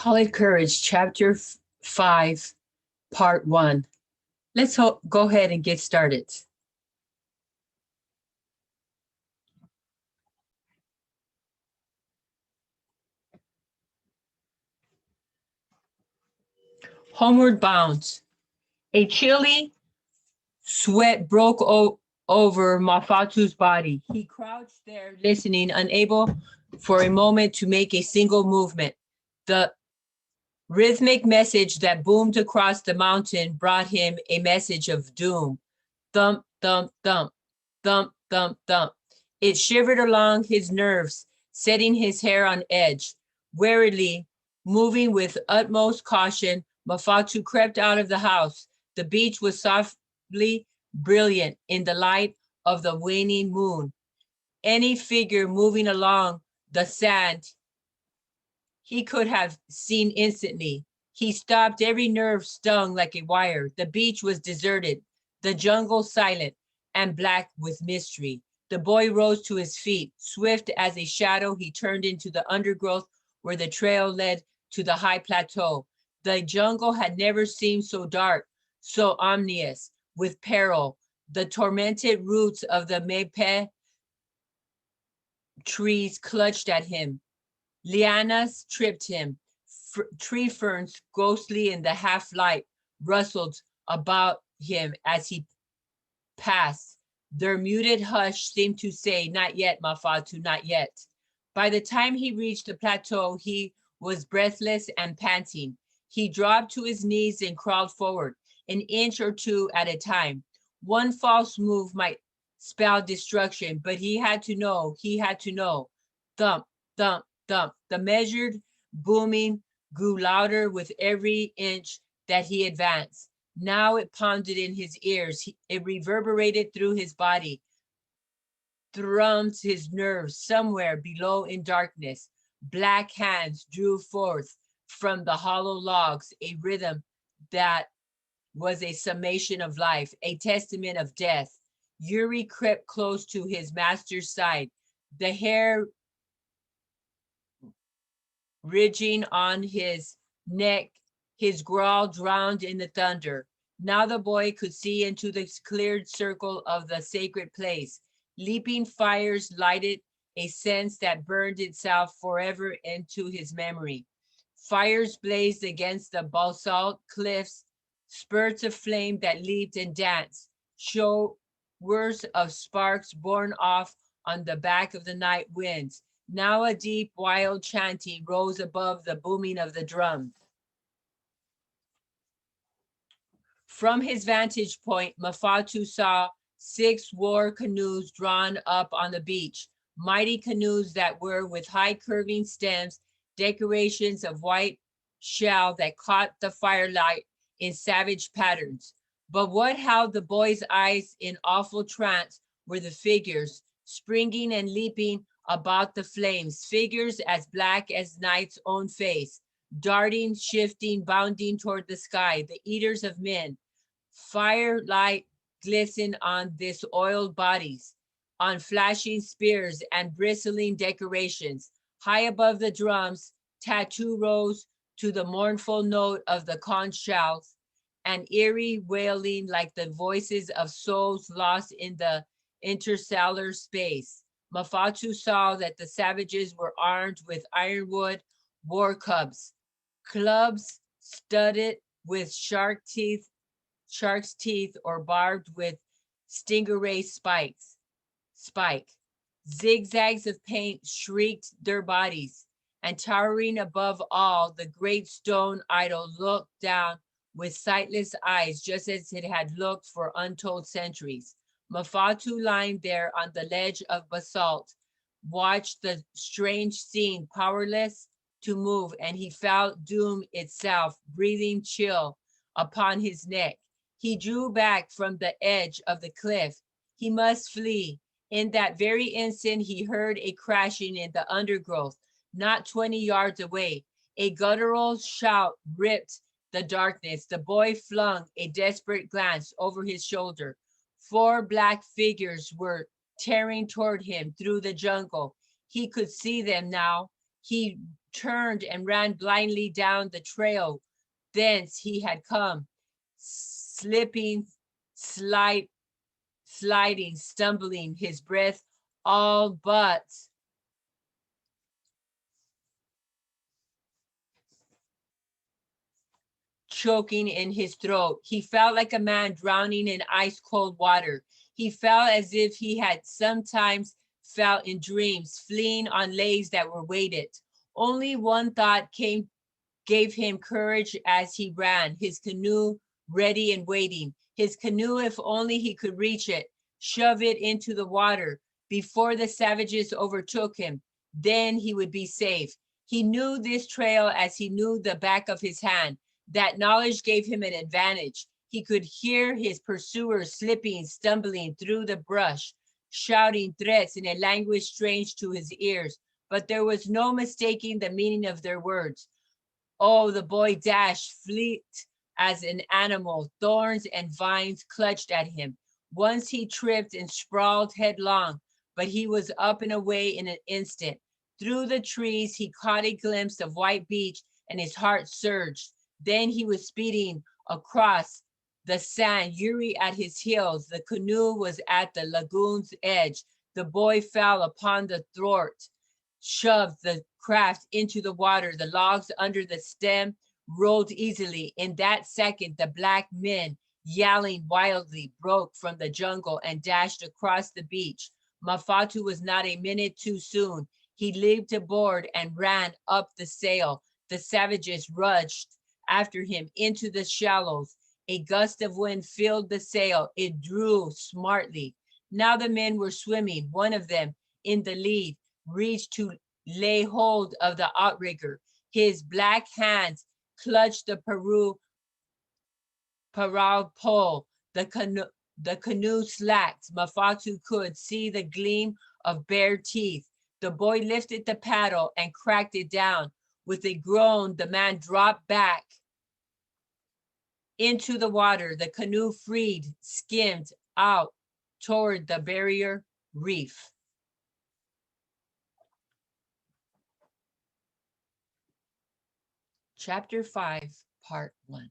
Call It Courage, Chapter 5, Part 1. Let's go ahead and get started. Homeward bound. A chilly sweat broke over Mafatu's body. He crouched there, listening, unable for a moment to make a single movement. The rhythmic message that boomed across the mountain brought him a message of doom. Thump, thump, thump, thump, thump, thump. It shivered along his nerves, setting his hair on edge. Warily, moving with utmost caution, Mafatu crept out of the house. The beach was softly brilliant in the light of the waning moon. Any figure moving along the sand he could have seen instantly. He stopped, every nerve stung like a wire. The beach was deserted, the jungle silent and black with mystery. The boy rose to his feet. Swift as a shadow, he turned into the undergrowth where the trail led to the high plateau. The jungle had never seemed so dark, so ominous with peril. The tormented roots of the mape trees clutched at him. Lianas tripped him. Tree ferns, ghostly in the half light, rustled about him as he passed. Their muted hush seemed to say, "Not yet, Mafatu, not yet." By the time he reached the plateau, he was breathless and panting. He dropped to his knees and crawled forward, an inch or two at a time. One false move might spell destruction, but he had to know. Thump, thump, thump. The measured booming grew louder with every inch that he advanced. Now it pounded in his ears. It reverberated through his body, thrummed his nerves. Somewhere below in darkness, black hands drew forth from the hollow logs a rhythm that was a summation of life, a testament of death. Yuri crept close to his master's side, the hair ridging on his neck, his growl drowned in the thunder. Now the boy could see into the cleared circle of the sacred place. Leaping fires lighted a sense that burned itself forever into his memory. Fires blazed against the basalt cliffs, spurts of flame that leaped and danced, showers of sparks borne off on the back of the night winds. Now a deep, wild chanting rose above the booming of the drums. From his vantage point, Mafatu saw 6 war canoes drawn up on the beach, mighty canoes that were with high curving stems, decorations of white shell that caught the firelight in savage patterns. But what held the boy's eyes in awful trance were the figures, springing and leaping about the flames, figures as black as night's own face, darting, shifting, bounding toward the sky, the eaters of men. Firelight glistened on this oiled bodies, on flashing spears and bristling decorations. High above the drums, tattoo rose to the mournful note of the conch shells, an eerie wailing like the voices of souls lost in the interstellar space. Mafatu saw that the savages were armed with ironwood war clubs studded with shark's teeth or barbed with stingray spike. Zigzags of paint shrieked their bodies, and towering above all, the great stone idol looked down with sightless eyes, just as it had looked for untold centuries. Mafatu, lying there on the ledge of basalt, watched the strange scene, powerless to move, and he felt doom itself breathing chill upon his neck. He drew back from the edge of the cliff. He must flee. In that very instant, he heard a crashing in the undergrowth, not 20 yards away. A guttural shout ripped the darkness. The boy flung a desperate glance over his shoulder. 4 black figures were tearing toward him through the jungle. He could see them now, He turned and ran blindly down the trail thence he had come, slipping, sliding, stumbling, his breath all but choking in his throat. He felt like a man drowning in ice cold water. He felt as if he had sometimes felt in dreams, fleeing on legs that were weighted. Only one thought gave him courage as he ran, his canoe ready and waiting. His canoe, if only he could reach it, shove it into the water before the savages overtook him. Then he would be safe. He knew this trail as he knew the back of his hand. That knowledge gave him an advantage. He could hear his pursuers slipping, stumbling through the brush, shouting threats in a language strange to his ears, but there was no mistaking the meaning of their words. Oh, the boy dashed, fleet as an animal. Thorns and vines clutched at him. Once he tripped and sprawled headlong, but he was up and away in an instant. Through the trees, he caught a glimpse of white beach and his heart surged. Then he was speeding across the sand, Yuri at his heels. The canoe was at the lagoon's edge. The boy fell upon the thwart, shoved the craft into the water. The logs under the stem rolled easily. In that second, the black men, yelling wildly, broke from the jungle and dashed across the beach. Mafatu was not a minute too soon. He leaped aboard and ran up the sail. The savages rushed after him into the shallows. A gust of wind filled the sail. It drew smartly. Now the men were swimming. One of them, in the lead, reached to lay hold of the outrigger. His black hands clutched the parao pole. The canoe slacked. Mafatu could see the gleam of bare teeth. The boy lifted the paddle and cracked it down. With a groan, the man dropped back into the water. The canoe freed, skimmed out toward the barrier reef. Chapter 5, Part 1.